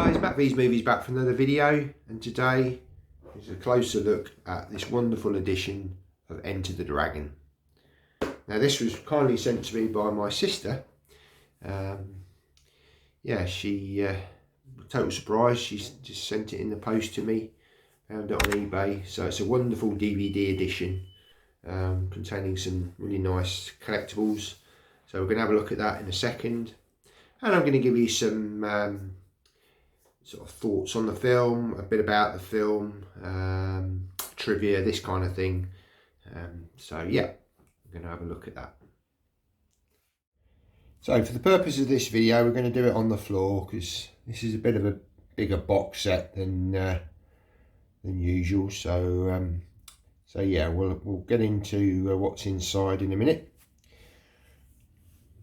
guys, back these movies back for another video, and today is a closer look at this wonderful edition of Enter the Dragon. Now this was kindly sent to me by my sister. She total surprise, she's just sent it in the post to me, found it on eBay. So it's a wonderful DVD edition containing some really nice collectibles. So we're going to have a look at that in a second, and I'm going to give you some sort of thoughts on the film, a bit about the film, trivia, this kind of thing. So yeah, we're going to have a look at that. So for the purpose of this video, we're going to do it on the floor because this is a bit of a bigger box set than usual. So yeah, we'll get into what's inside in a minute.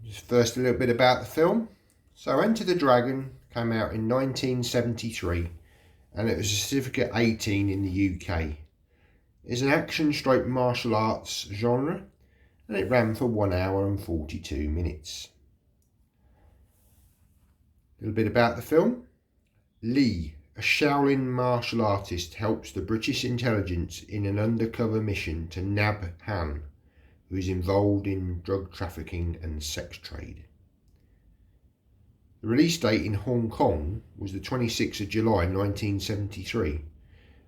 Just first a little bit about the film. So Enter the Dragon came out in 1973 and it was a certificate 18 in the UK. It's an action stroke martial arts genre and it ran for 1 hour and 42 minutes. A little bit about the film. Lee, a Shaolin martial artist, helps the British intelligence in an undercover mission to nab Han, who is involved in drug trafficking and sex trade. The release date in Hong Kong was the 26th of July 1973,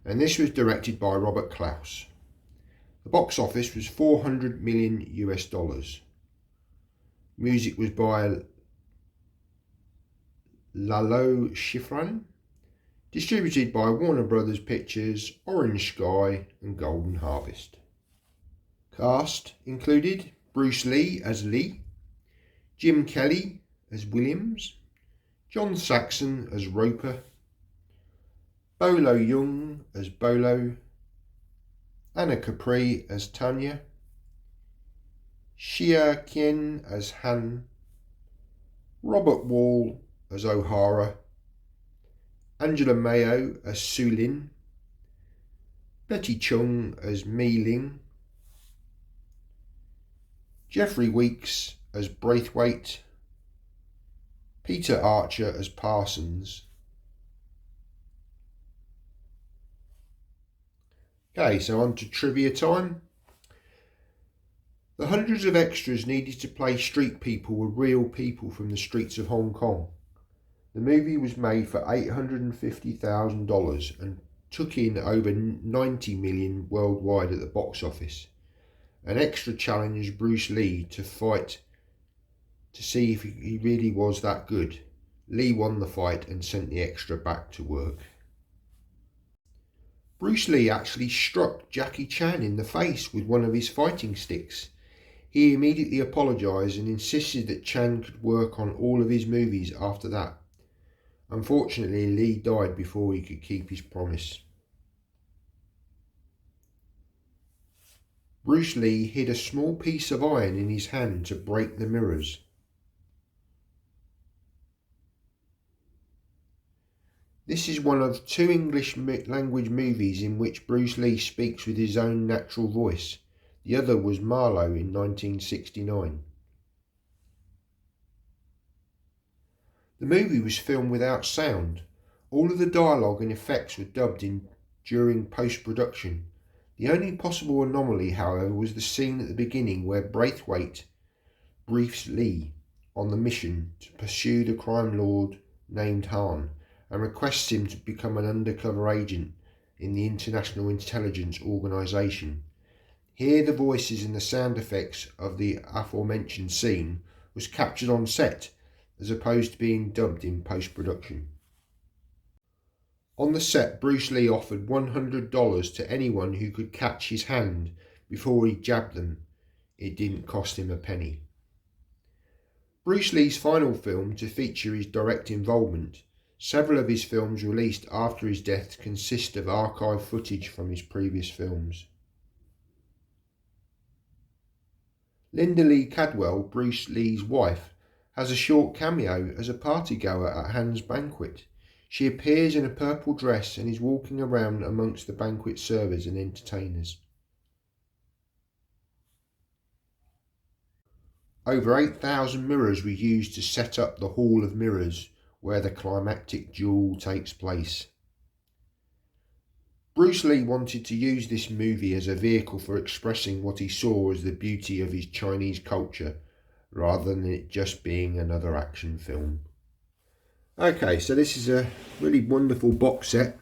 and this was directed by Robert Clouse. The box office was $400 million US. Music was by Lalo Schifrin, distributed by Warner Brothers Pictures, Orange Sky and Golden Harvest. Cast included Bruce Lee as Lee, Jim Kelly as Williams, John Saxon as Roper, Bolo Young as Bolo, Anna Capri as Tanya, Xia Qian as Han, Robert Wall as O'Hara, Angela Mayo as Su Lin, Betty Chung as Mi Ling, Jeffrey Weeks as Braithwaite, Peter Archer as Parsons. Okay, so on to trivia time. The hundreds of extras needed to play street people were real people from the streets of Hong Kong. The movie was made for $850,000 and took in over 90 million worldwide at the box office. An extra challenged Bruce Lee to fight to see if he really was that good. Lee won the fight and sent the extra back to work. Bruce Lee actually struck Jackie Chan in the face with one of his fighting sticks. He immediately apologised and insisted that Chan could work on all of his movies after that. Unfortunately, Lee died before he could keep his promise. Bruce Lee hid a small piece of iron in his hand to break the mirrors. This is one of 2 English language movies in which Bruce Lee speaks with his own natural voice. The other was Marlowe in 1969. The movie was filmed without sound. All of the dialogue and effects were dubbed in during post-production. The only possible anomaly, however, was the scene at the beginning where Braithwaite briefs Lee on the mission to pursue the crime lord named Han and requests him to become an undercover agent in the International Intelligence Organization. Here the voices and the sound effects of the aforementioned scene was captured on set as opposed to being dubbed in post-production. On the set, Bruce Lee offered $100 to anyone who could catch his hand before he jabbed them. It didn't cost him a penny. Bruce Lee's final film to feature his direct involvement. Several of his films released after his death consist of archive footage from his previous films. Linda Lee Cadwell, Bruce Lee's wife, has a short cameo as a partygoer at Han's banquet. She appears in a purple dress and is walking around amongst the banquet servers and entertainers. Over 8,000 mirrors were used to set up the Hall of Mirrors, where the climactic duel takes place. Bruce Lee wanted to use this movie as a vehicle for expressing what he saw as the beauty of his Chinese culture, rather than it just being another action film. Okay, so this is a really wonderful box set.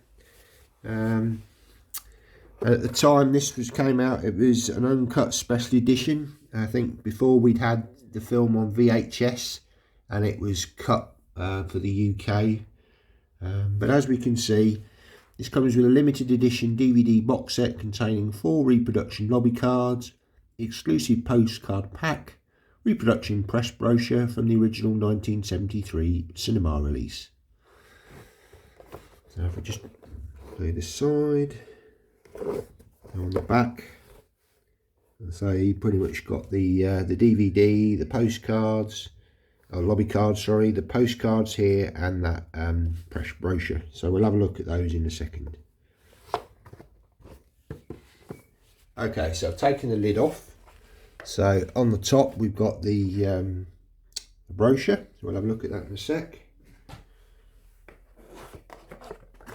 At the time this came out, it was an uncut special edition. I think before we'd had the film on VHS, and it was cut for the UK. But as we can see, this comes with a limited edition DVD box set containing 4 reproduction lobby cards, exclusive postcard pack, reproduction press brochure from the original 1973 cinema release. So if we just play this side, on the back, so you pretty much got the DVD, the postcards, lobby cards, sorry, the postcards here, and that press brochure. So we'll have a look at those in a second. Okay, so I've taken the lid off. So on the top we've got the brochure. So we'll have a look at that in a sec.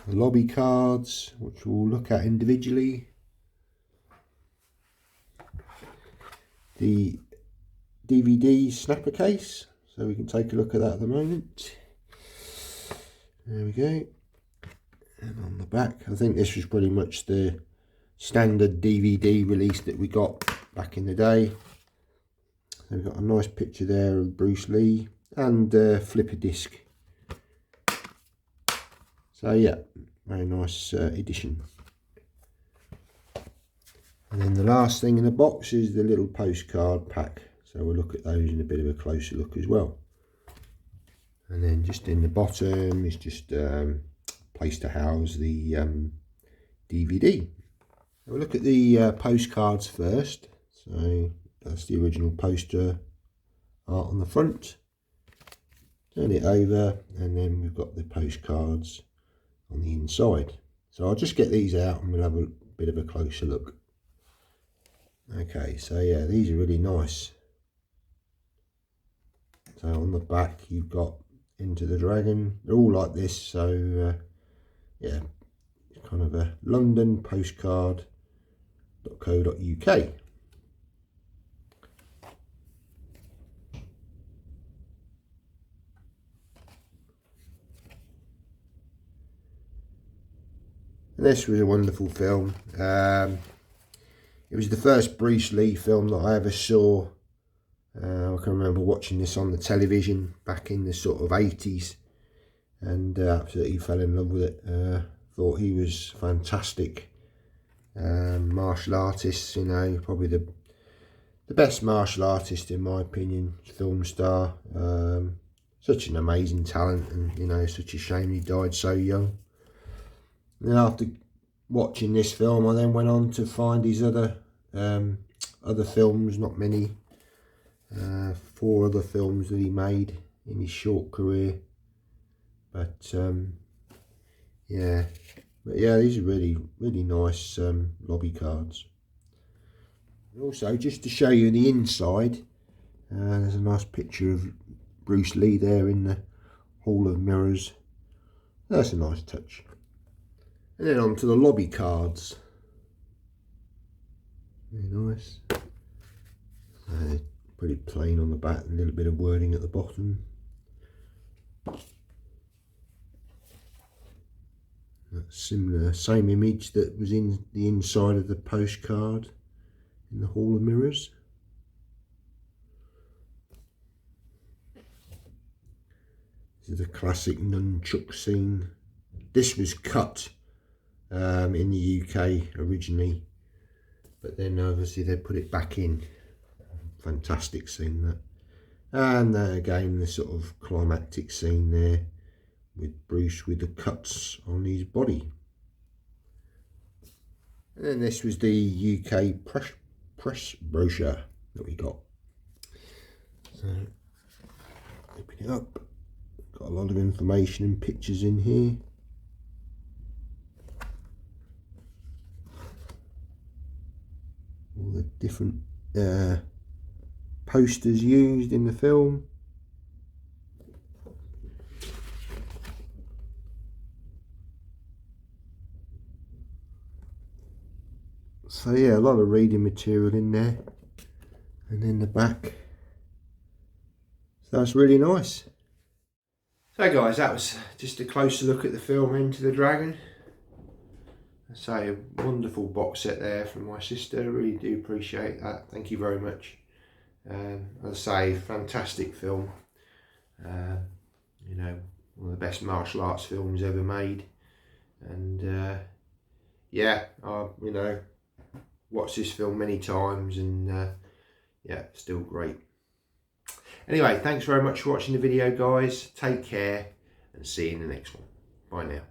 The lobby cards, which we'll look at individually. The DVD snapper case, so we can take a look at that at the moment. There we go. And on the back, I think this was pretty much the standard DVD release that we got back in the day. So we've got a nice picture there of Bruce Lee and flipper disc. So yeah, very nice edition. And then the last thing in the box is the little postcard pack. So we'll look at those in a bit of a closer look as well. And then just in the bottom is just a place to house the DVD. We'll look at the postcards first. So that's the original poster art on the front. Turn it over, and then we've got the postcards on the inside. So I'll just get these out and we'll have a bit of a closer look. Okay, so yeah, these are really nice. So on the back you've got Into the Dragon. They're all like this, so yeah, it's kind of a London postcard.co.uk. This was a wonderful film. It was the first Bruce Lee film that I ever saw. I can remember watching this on the television back in the sort of 80s, and absolutely fell in love with it. Thought he was fantastic. Martial artist, you know, probably the best martial artist in my opinion, film star. Such an amazing talent, and you know, such a shame he died so young. And then after watching this film, I then went on to find his other films, not many, 4 other films that he made in his short career. But yeah, these are really nice lobby cards. And also, just to show you the inside, there's a nice picture of Bruce Lee there in the Hall of Mirrors. That's a nice touch. And then on to the lobby cards. Very nice. Pretty plain on the back, a little bit of wording at the bottom. That's similar, same image that was in the inside of the postcard in the Hall of Mirrors. This is the classic nunchuck scene. This was cut in the UK originally, but then obviously they put it back in. Fantastic scene that. And again the sort of climactic scene there with Bruce with the cuts on his body. And then this was the UK press brochure that we got. So open it up, got a lot of information and pictures in here. All the different posters used in the film. So yeah, a lot of reading material in there, and then the back. So that's really nice. So guys, that was just a closer look at the film Enter the Dragon. I say, a wonderful box set there from my sister. I really do appreciate that. Thank you very much. As I say, fantastic film. You know, one of the best martial arts films ever made. And yeah, you know, watched this film many times, and yeah, still great. Anyway, thanks very much for watching the video, guys. Take care, and see you in the next one. Bye now.